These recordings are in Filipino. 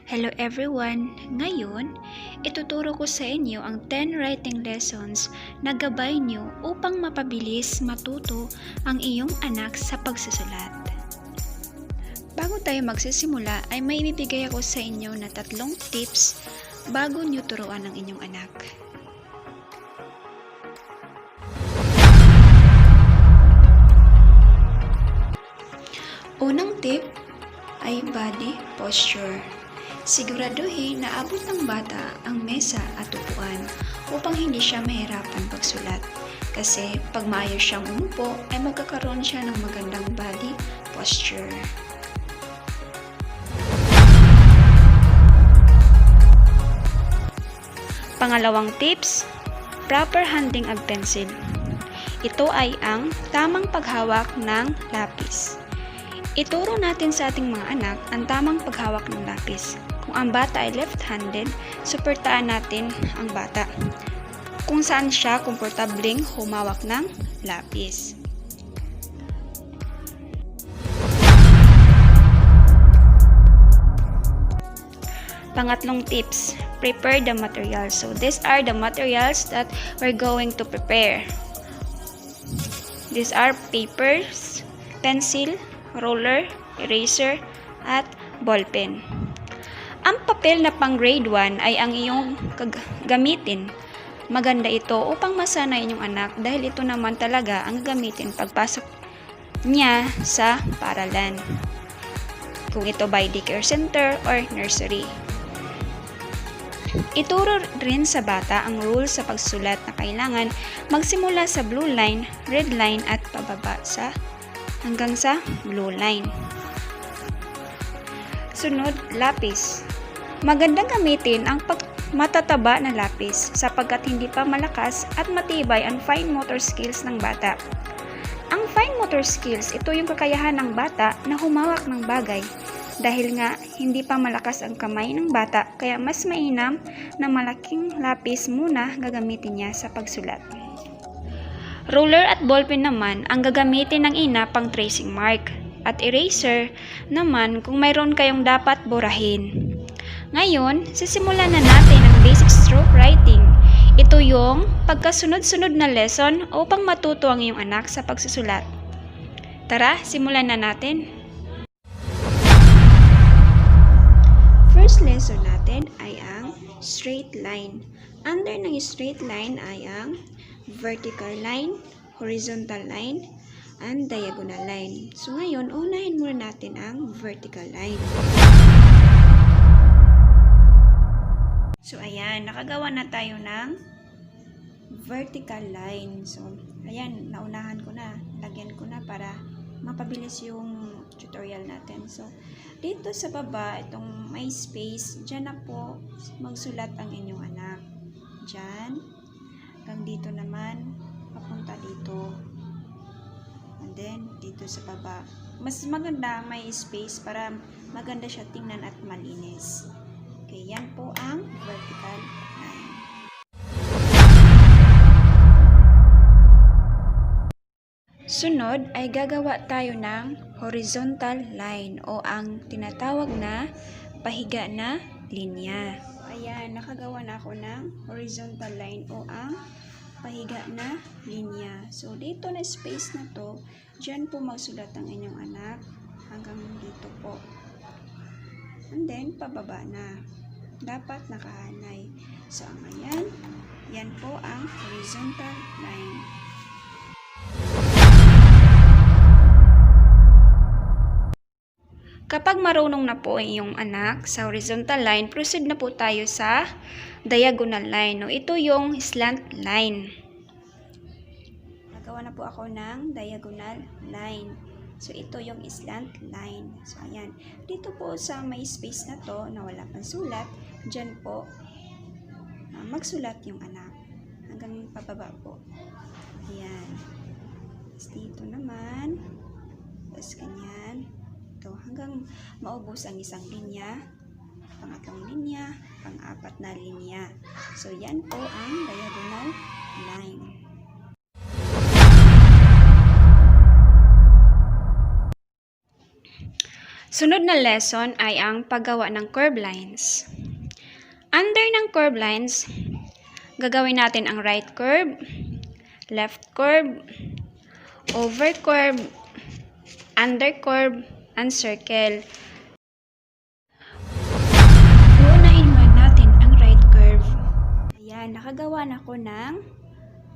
Hello everyone! Ngayon, ituturo ko sa inyo ang 10 writing lessons na gabay nyo upang mapabilis matuto ang iyong anak sa pagsusulat. Bago tayo magsisimula ay may ibibigay ako sa inyo na 3 tips bago nyo turuan ang inyong anak. Unang tip ay body posture. Siguraduhin na abot ng bata ang mesa at upuan upang hindi siya mahirapan pagsulat. Kasi pag maayos siyang umupo ay magkakaroon siya ng magandang body posture. Pangalawang tips, proper handling of pencil. Ito ay ang tamang paghawak ng lapis. Ituro natin sa ating mga anak ang tamang paghawak ng lapis. Kung ang bata ay left-handed, suportahan natin ang bata kung saan siya komportabling humawak ng lapis. Pangatlong tips, prepare the materials. So these are the materials that we're going to prepare. These are papers, pencil, roller, eraser, at ballpen. Ang papel na pang grade 1 ay ang iyong gamitin. Maganda ito upang masanay inyong anak dahil ito naman talaga ang gamitin pagpasok niya sa paaralan. Kung ito by daycare center or nursery. Ituro rin sa bata ang rules sa pagsulat na kailangan magsimula sa blue line, red line at pababa hanggang sa blue line. Sunod, lapis. Magandang gamitin ang matataba na lapis sapagkat hindi pa malakas at matibay ang fine motor skills ng bata. Ang fine motor skills, ito yung kakayahan ng bata na humawak ng bagay. Dahil nga hindi pa malakas ang kamay ng bata, kaya mas mainam na malaking lapis muna gagamitin niya sa pagsulat. Ruler at ballpen naman ang gagamitin ng ina pang tracing mark. At eraser naman kung mayroon kayong dapat burahin. Ngayon, sisimulan na natin ang basic stroke writing. Ito yung pagkasunod-sunod na lesson upang matuto ang iyong anak sa pagsusulat. Tara, simulan na natin. First lesson natin ay ang straight line. Under ng straight line ay ang vertical line, horizontal line, and diagonal line. So ngayon, unahin muna natin ang vertical line. So ayan, nakagawa na tayo ng vertical line. So ayan, naunahan ko na, lagyan ko na para mapabilis yung tutorial natin. So dito sa baba, itong may space, dyan na po magsulat ang inyong anak. Dyan, hanggang dito naman, papunta dito. And then, dito sa baba. Mas maganda may space para maganda siya tingnan at malinis. Okay, yan po ang vertical line. Sunod ay gagawa tayo ng horizontal line o ang tinatawag na pahiga na linya. Ayan, nakagawa na ako ng horizontal line o ang pahiga na linya. So, dito na space na to, dyan po magsulat ang inyong anak hanggang dito po. And then, pababa na. Dapat nakahanay. So, ayan. Yan po ang horizontal line. Kapag marunong na po ang iyong anak sa horizontal line, proceed na po tayo sa diagonal line. No, ito yung slant line. Nagawa na po ako ng diagonal line. So, ito yung slant line. So, ayan. Dito po sa may space na to, na wala pang sulat, dyan po, magsulat yung anak. Hanggang pababa po. Ayan. Tapos dito naman. Tapos ganyan. Ito, hanggang maubos ang isang linya, pangatlong linya, pang-apat na linya. So, yan po ang diagonal line. Sunod na lesson ay ang paggawa ng curve lines. Under ng curve lines, gagawin natin ang right curve, left curve, over curve, under curve, and circle. Uunahin muna natin ang right curve. Ayan, nakagawa na ko ng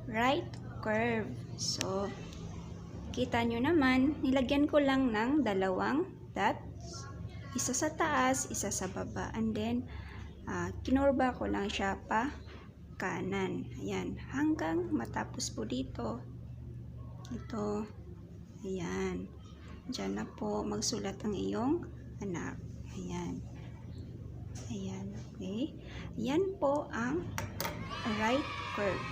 right curve. So, kita nyo naman, nilagyan ko lang ng dalawang dots. Isa sa taas, isa sa baba. And then, kinurba ko lang siya pa kanan. Ayan, hanggang matapos po dito. Ito. Ayan. Diyan na po magsulat ang iyong anak. Ayan. Ayan, okay. Yan po ang right curve.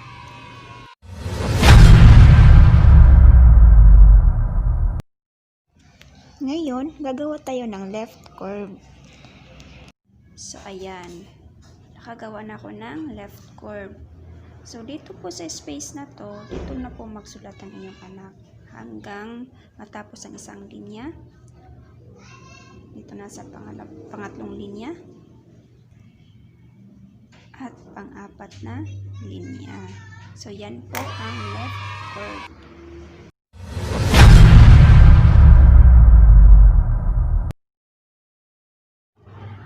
Ngayon, gagawa tayo ng left curve. So, ayan. Nakagawa na ako ng left curve. So, dito po sa space na to, dito na po magsulat ang inyong anak. Hanggang matapos ang isang linya. Dito na sa pangatlong linya. At pang-apat na linya. So, yan po ang left curve.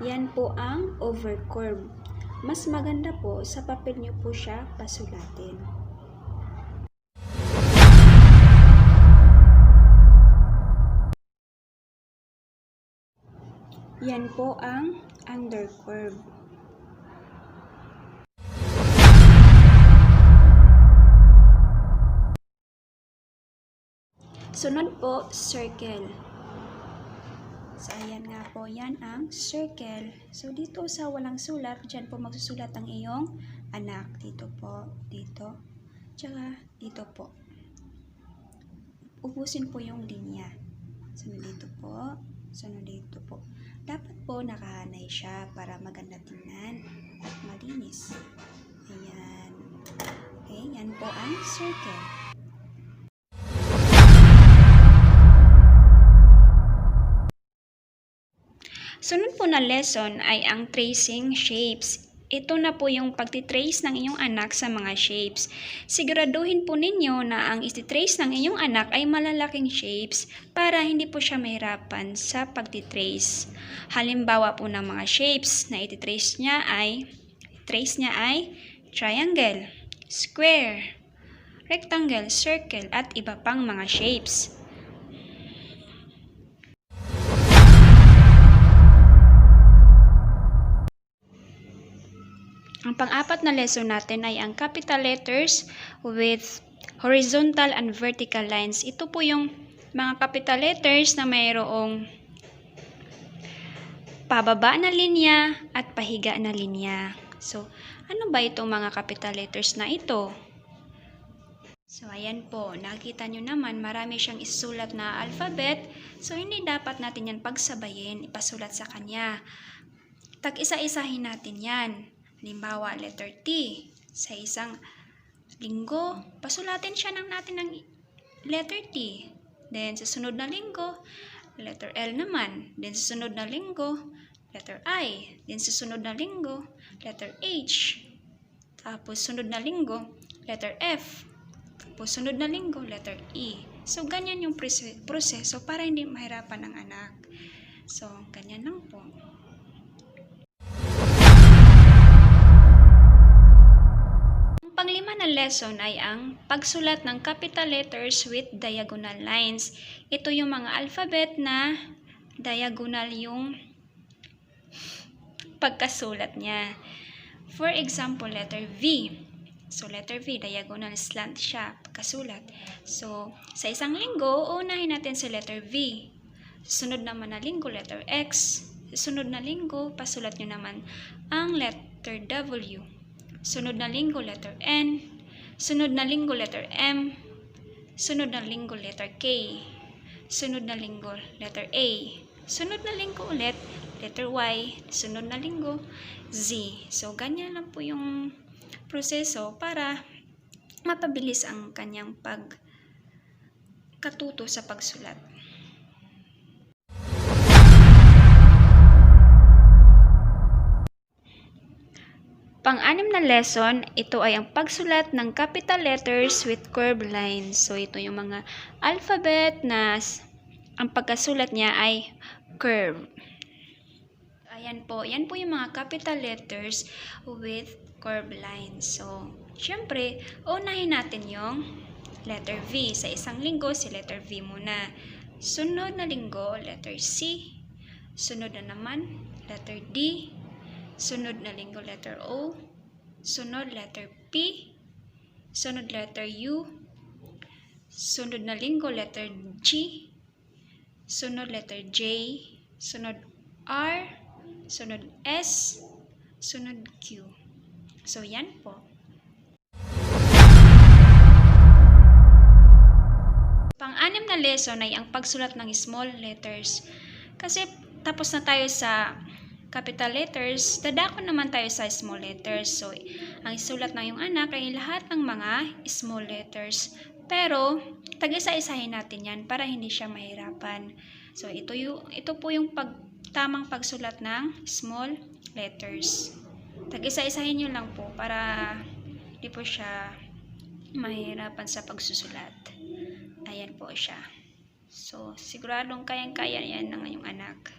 Yan po ang over curve. Mas maganda po sa papel nyo po siya pasulatin. Yan po ang under curve. Sunod po, circle. So, ayan nga po, yan ang circle. So, dito sa walang sulat, dyan po magsusulat ang iyong anak. Dito po, dito, tsaka dito po. Ubusin po yung linya. Sunod dito po, sunod dito po. Dapat po nakahanay siya para maganda tingnan at malinis. Ayan. Okay, yan po ang circle. Sunod po na lesson ay ang tracing shapes. Ito na po yung pagtitrace ng inyong anak sa mga shapes. Siguraduhin po ninyo na ang iti-trace ng inyong anak ay malalaking shapes para hindi po siya mahirapan sa pagtitrace. Halimbawa po ng mga shapes na iti-trace niya ay triangle, square, rectangle, circle, at iba pang mga shapes. Ang pang-apat na lesson natin ay ang capital letters with horizontal and vertical lines. Ito po yung mga capital letters na mayroong pababa na linya at pahiga na linya. So, ano ba itong mga capital letters na ito? So, ayan po. Nakita nyo naman, marami siyang isulat na alphabet. So, hindi dapat natin yan pagsabayin, ipasulat sa kanya. Tag-isa-isahin natin yan. Halimbawa, letter T. Sa isang linggo, pasulatin siya natin ng letter T. Then, sa sunod na linggo, letter L naman. Then, sa sunod na linggo, letter I. Then, sa sunod na linggo, letter H. Tapos, sunod na linggo, letter F. Tapos, sunod na linggo, letter E. So, ganyan yung proseso para hindi mahirapan ang anak. So, ganyan lang po. Panglima na lesson ay ang pagsulat ng capital letters with diagonal lines. Ito yung mga alphabet na diagonal yung pagkasulat niya. For example, letter V. So, letter V, diagonal slant siya, pagkasulat. So, sa isang linggo, unahin natin sa letter V. Sunod naman na linggo, letter X. Sunod na linggo, pasulat nyo naman ang letter W. Sunod na linggo, letter N. Sunod na linggo, letter M. Sunod na linggo, letter K. Sunod na linggo, letter A. Sunod na linggo ulit, letter Y. Sunod na linggo, Z. So, ganyan lang po yung proseso para mapabilis ang kanyang pagkatuto sa pagsulat. pang-anim na lesson, ito ay ang pagsulat ng capital letters with curved lines. So, ito yung mga alphabet na ang pagkasulat niya ay curve. Ayan po, yan po yung mga capital letters with curved lines. So, syempre, unahin natin yung letter V. Sa isang linggo, si letter V muna. Sunod na linggo, letter C. Sunod na naman, letter D. Sunod na linggo, letter O. Sunod, letter P. Sunod, letter U. Sunod na linggo, letter G. Sunod, letter J. Sunod, R. Sunod, S. Sunod, Q. So, yan po. Pang-anim na lesson ay ang pagsulat ng small letters. Kasi tapos na tayo sa capital letters, dadako naman tayo sa small letters. So, ang isulat ng iyong anak ay lahat ng mga small letters. Pero, tag-isa-isahin natin yan para hindi siya mahirapan. So, ito po yung tamang pagsulat ng small letters. Tag-isa-isahin nyo lang po para hindi po siya mahirapan sa pagsusulat. Ayan po siya. So, siguradong kayang-kaya yan ng iyong anak.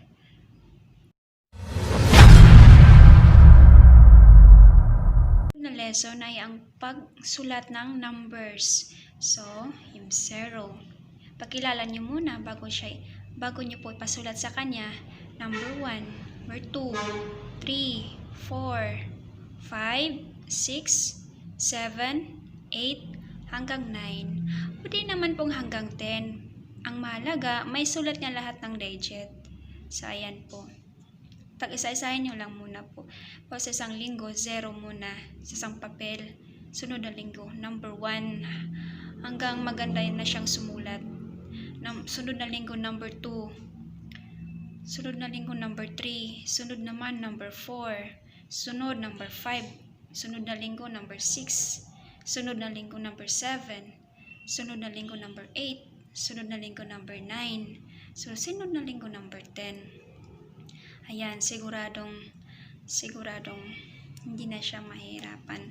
Na lesson ay ang pagsulat ng numbers. So, yung 0. Pakilala niyo muna bago niyo po ipasulat sa kanya. Number 1, number 2, 3, 4, 5, 6, 7, 8, hanggang 9. Pwede naman pong hanggang 10. Ang mahalaga, may sulat niya lahat ng digit. So, ayan po. Tag-isa-isahin nyo lang muna po. Sa isang linggo, 0 muna. Sa isang papel. Sunod na linggo, number 1. Hanggang maganda na siyang sumulat. Sunod na linggo, number 2. Sunod na linggo, number 3. Sunod naman, number 4. Sunod, number 5. Sunod na linggo, number 6. Sunod na linggo, number 7. Sunod na linggo, number 8. Sunod na linggo, number 9. So, sunod na linggo, number 10. Ayan, siguradong hindi na siya mahirapan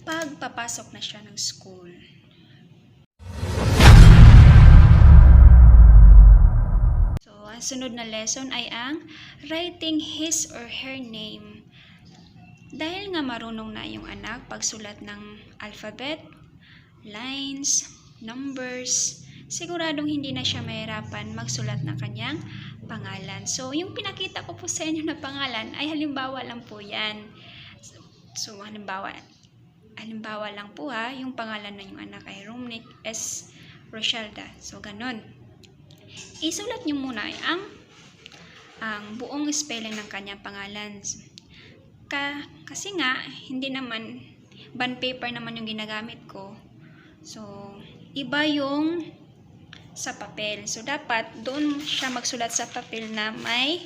pag papasok na siya ng school. So, ang sunod na lesson ay ang writing his or her name. Dahil nga marunong na yung anak pagsulat ng alphabet, lines, numbers, siguradong hindi na siya mahirapan magsulat ng kanyang pangalan. So, yung pinakita ko po sa inyo na pangalan ay halimbawa lang po yan. So, halimbawa lang po ha, yung pangalan ng yung anak ay Rosialda. So, ganon. Isulat nyo muna ang buong spelling ng kanyang pangalan. Kasi nga, hindi naman, bond paper naman yung ginagamit ko. So, iba yung sa papel. So, dapat doon siya magsulat sa papel na may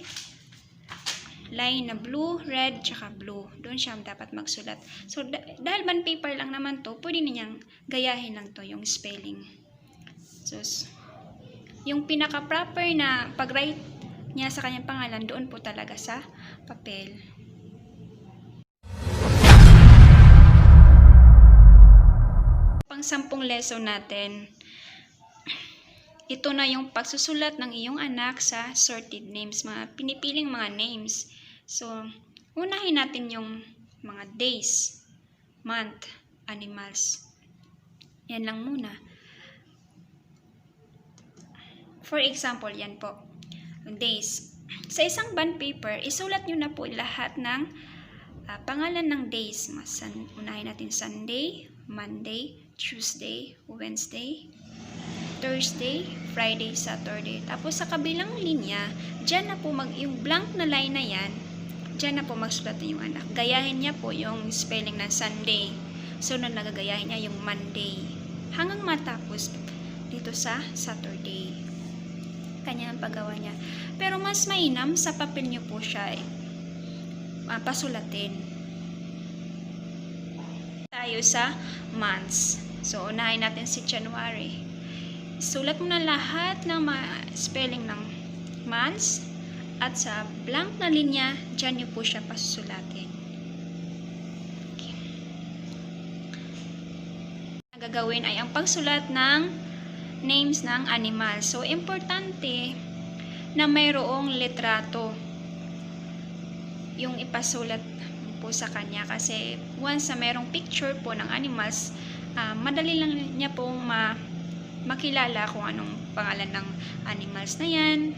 line na blue, red, tsaka blue. Doon siya dapat magsulat. So, dahil bond paper lang naman to, pwede niyang gayahin lang to yung spelling. So, yung pinaka-proper na pag-write niya sa kanyang pangalan, doon po talaga sa papel. Pang-10 lesson natin, ito na yung pagsusulat ng iyong anak sa sorted names, mga pinipiling mga names. So, unahin natin yung mga days, month, animals. Yan lang muna. For example, yan po. Days. Sa isang bond paper, isulat nyo na po lahat ng pangalan ng days. Unahin natin Sunday, Monday, Tuesday, Wednesday, Thursday, Friday, Saturday. Tapos sa kabilang linya, dyan na po yung blank na line na yan, dyan na po magsulat na yung anak. Gayahin niya po yung spelling ng Sunday. Sunod na gagayahin niya yung Monday. Hanggang matapos dito sa Saturday. Kanya ang paggawa niya. Pero mas mainam sa papel niyo po siya pasulatin. Tayo sa months. So, unahin natin si January. Sulat mo na lahat ng spelling ng months at sa blank na linya, dyan nyo po siya pasulatin. Gagawin ay ang pagsulat ng names ng animal. So, importante na mayroong litrato yung ipasulat po sa kanya kasi once na mayroong picture po ng animals, madali lang niya pong makilala kung anong pangalan ng animals na yan.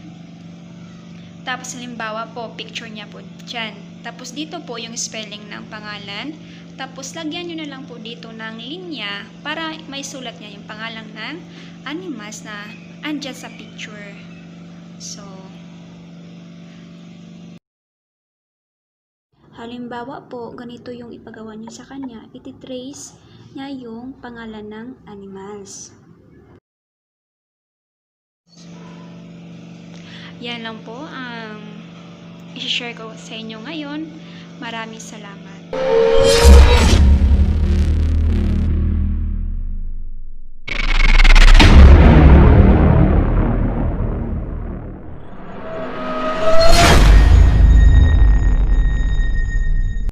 Tapos halimbawa po, picture niya po dyan. Tapos dito po yung spelling ng pangalan. Tapos lagyan nyo na lang po dito ng linya para may sulat niya yung pangalan ng animals na andyan sa picture. So, halimbawa po, ganito yung ipagawa niyo sa kanya. Iti-trace niya yung pangalan ng animals. Yan lang po ang i-share ko sa inyo ngayon. Maraming salamat.